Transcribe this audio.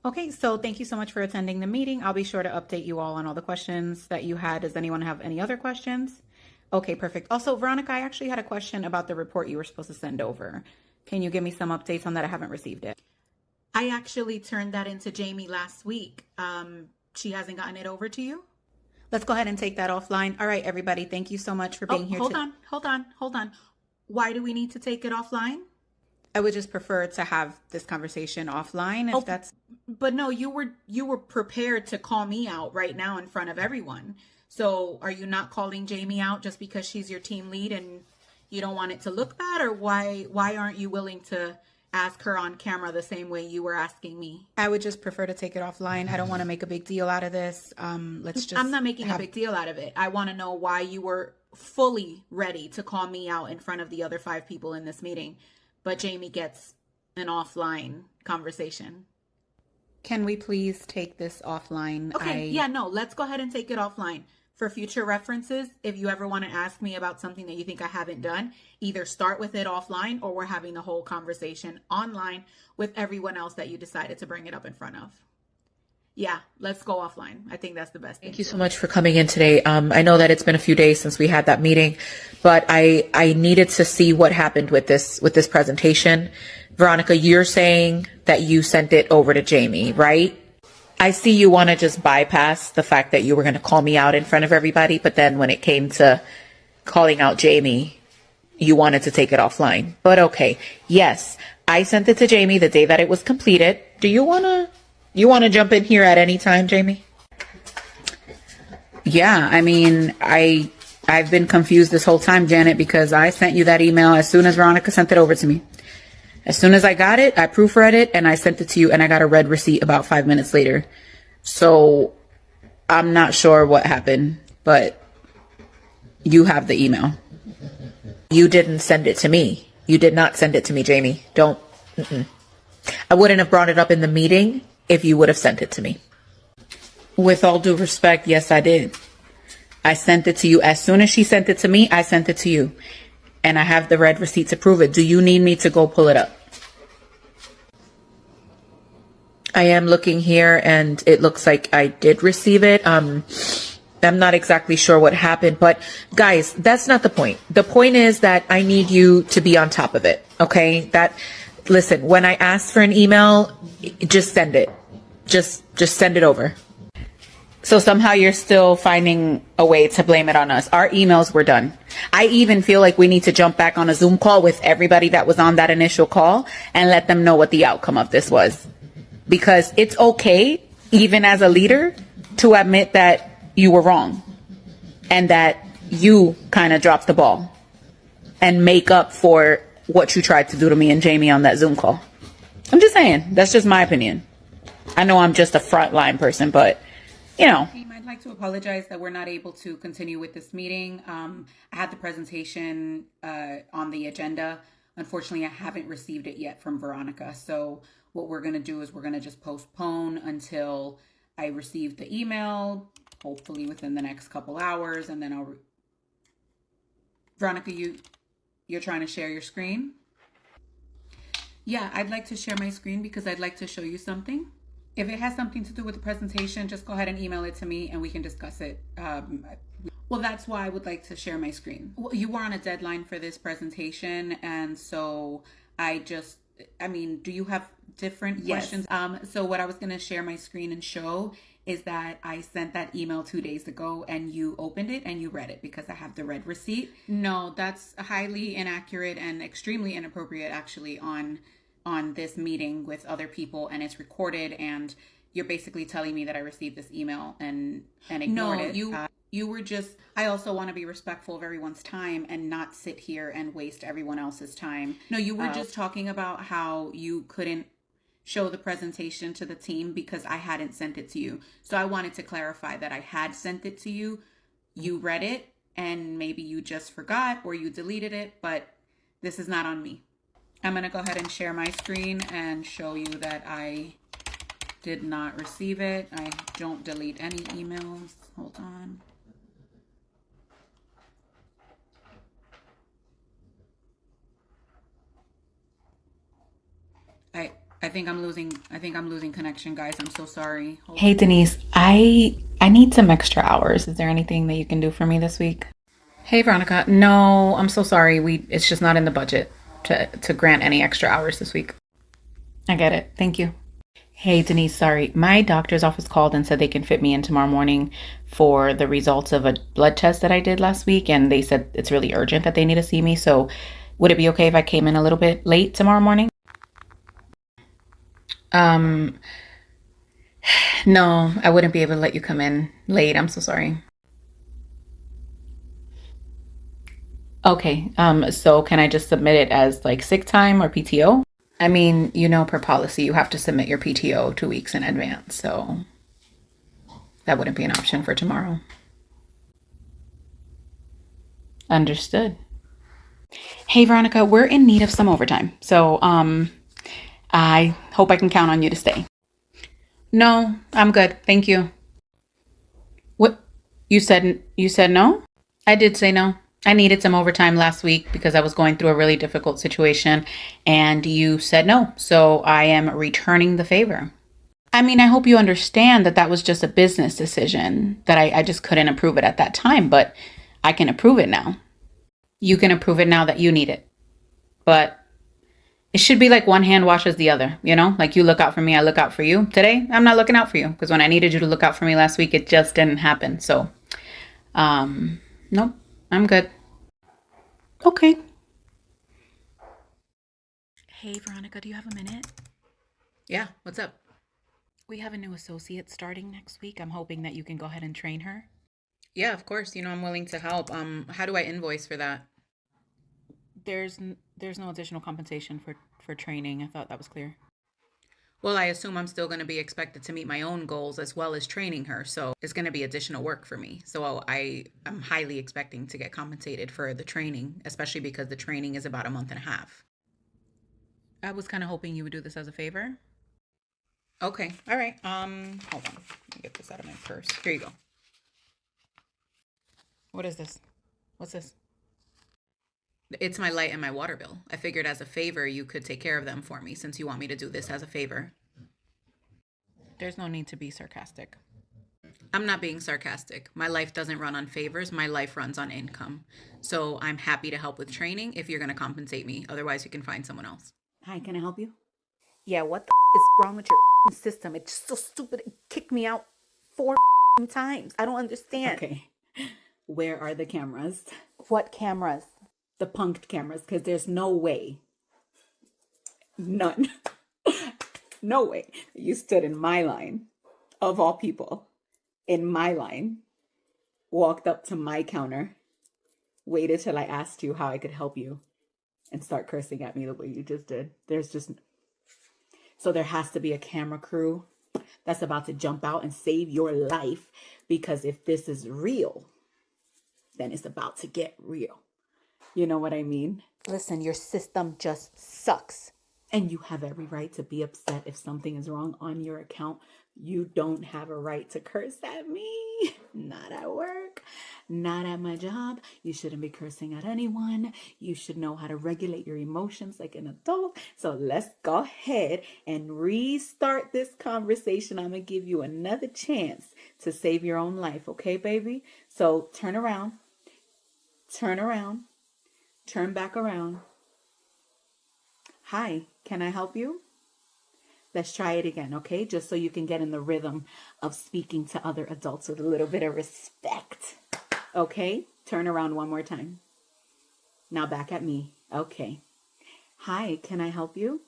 Okay, so thank you so much for attending the meeting. I'll be sure to update you all on all the questions that you had. Does anyone have any other questions? Okay, perfect. Also, Veronica, I actually had a question about the report you were supposed to send over. Can you give me some updates on that? I haven't received it. I actually turned that into Jamie last week. She hasn't gotten it over to you? Let's go ahead and take that offline. All right, everybody, thank you so much for being here. Hold on. Why do we need to take it offline? I would just prefer to have this conversation offline if that's. But no, you were prepared to call me out right now in front of everyone. So are you not calling Jamie out just because she's your team lead and you don't want it to look bad, or why aren't you willing to ask her on camera the same way you were asking me? I would just prefer to take it offline. I don't want to make a big deal out of this. I'm not making a big deal out of it. I want to know why you were fully ready to call me out in front of the other 5 people in this meeting, but Jamie gets an offline conversation. Can we please take this offline? Okay, let's go ahead and take it offline. For future references, if you ever want to ask me about something that you think I haven't done, either start with it offline or we're having the whole conversation online with everyone else that you decided to bring it up in front of. Yeah, let's go offline. I think that's the best thing. Thank you so much for coming in today. I know that it's been a few days since we had that meeting, but I needed to see what happened with this presentation. Veronika, you're saying that you sent it over to Jamie, right? I see you want to just bypass the fact that you were going to call me out in front of everybody, but then when it came to calling out Jamie, you wanted to take it offline. But okay, yes, I sent it to Jamie the day that it was completed. Do you want to jump in here at any time, Jamie? Yeah, I mean, I've been confused this whole time, Janet, because I sent you that email as soon as Veronika sent it over to me. As soon as I got it, I proofread it and I sent it to you, and I got a red receipt about 5 minutes later. So I'm not sure what happened, but you have the email. You didn't send it to me. You did not send it to me, Jamie. Don't. I wouldn't have brought it up in the meeting if you would have sent it to me. With all due respect, yes, I did. I sent it to you. As soon as she sent it to me, I sent it to you. And I have the red receipt to prove it. Do you need me to go pull it up? I am looking here and it looks like I did receive it. I'm not exactly sure what happened, but guys, that's not the point. The point is that I need you to be on top of it. Okay. Listen, when I ask for an email, just send it. Just send it over. So somehow you're still finding a way to blame it on us. Our emails were done. I even feel like we need to jump back on a Zoom call with everybody that was on that initial call and let them know what the outcome of this was. Because it's okay, even as a leader, to admit that you were wrong and that you kind of dropped the ball and make up for what you tried to do to me and Jamie on that Zoom call. I'm just saying, that's just my opinion. I know I'm just a frontline person, but you know. I'd like to apologize that we're not able to continue with this meeting. I had the presentation on the agenda. Unfortunately, I haven't received it yet from Veronika. So what we're going to do is we're going to just postpone until I receive the email, hopefully within the next couple hours. And then Veronika, you're trying to share your screen? Yeah, I'd like to share my screen because I'd like to show you something. If it has something to do with the presentation, just go ahead and email it to me and we can discuss it. Well, that's why I would like to share my screen. Well, you were on a deadline for this presentation, and so do you have different questions? So what I was going to share my screen and show is that I sent that email 2 days ago and you opened it and you read it because I have the red receipt. No, that's highly inaccurate and extremely inappropriate actually on this meeting with other people, and it's recorded, and you're basically telling me that I received this email and ignored it. No, you were just, I also want to be respectful of everyone's time and not sit here and waste everyone else's time. No, you were just talking about how you couldn't show the presentation to the team because I hadn't sent it to you. So I wanted to clarify that I had sent it to you. You read it and maybe you just forgot or you deleted it, but this is not on me. I'm going to go ahead and share my screen and show you that I did not receive it. I don't delete any emails. Hold on. I think I'm losing connection, guys. I'm so sorry. Hey Denise, I need some extra hours. Is there anything that you can do for me this week? Hey Veronica, no, I'm so sorry. It's just not in the budget to grant any extra hours this week. I get it. Thank you. Hey Denise, sorry. My doctor's office called and said they can fit me in tomorrow morning for the results of a blood test that I did last week, and they said it's really urgent that they need to see me. So would it be okay if I came in a little bit late tomorrow morning? Um, no, I wouldn't be able to let you come in late. I'm so sorry. Okay, so can I just submit it as like sick time or PTO? I mean, per policy, you have to submit your PTO 2 weeks in advance, so that wouldn't be an option for tomorrow. Understood. Hey, Veronica, we're in need of some overtime, so I hope I can count on you to stay. No, I'm good. Thank you. What? You said no? I did say no. I needed some overtime last week because I was going through a really difficult situation and you said no. So I am returning the favor. I mean, I hope you understand that that was just a business decision, that I just couldn't approve it at that time, but I can approve it now. You can approve it now that you need it. But it should be like one hand washes the other, Like you look out for me, I look out for you. Today, I'm not looking out for you because when I needed you to look out for me last week, it just didn't happen. So, nope, I'm good. Okay. Hey, Veronica, do you have a minute? Yeah, what's up? We have a new associate starting next week. I'm hoping that you can go ahead and train her. Yeah, of course. I'm willing to help. How do I invoice for that? There's no additional compensation for training. I thought that was clear. Well, I assume I'm still going to be expected to meet my own goals as well as training her. So it's going to be additional work for me. So I'm highly expecting to get compensated for the training, especially because the training is about a month and a half. I was kind of hoping you would do this as a favor. Okay. All right. Hold on. Let me get this out of my purse. Here you go. What is this? What's this? It's my light and my water bill. I figured as a favor, you could take care of them for me since you want me to do this as a favor. There's no need to be sarcastic. I'm not being sarcastic. My life doesn't run on favors. My life runs on income. So I'm happy to help with training if you're going to compensate me. Otherwise, you can find someone else. Hi, can I help you? Yeah, what the is wrong with your system? It's so stupid. It kicked me out 4 times. I don't understand. Okay. Where are the cameras? What cameras? The punked cameras, because there's no way. None. No way. You stood in my line, of all people, in my line, walked up to my counter, waited till I asked you how I could help you, and start cursing at me the way you just did. So there has to be a camera crew that's about to jump out and save your life, because if this is real, then it's about to get real. You know what I mean? Listen, your system just sucks. And you have every right to be upset if something is wrong on your account. You don't have a right to curse at me. Not at work, not at my job. You shouldn't be cursing at anyone. You should know how to regulate your emotions like an adult. So let's go ahead and restart this conversation. I'm going to give you another chance to save your own life. Okay, baby? So turn around, turn back around. Hi, can I help you? Let's try it again, okay? Just so you can get in the rhythm of speaking to other adults with a little bit of respect. Okay? Turn around one more time. Now back at me. Okay. Hi, can I help you?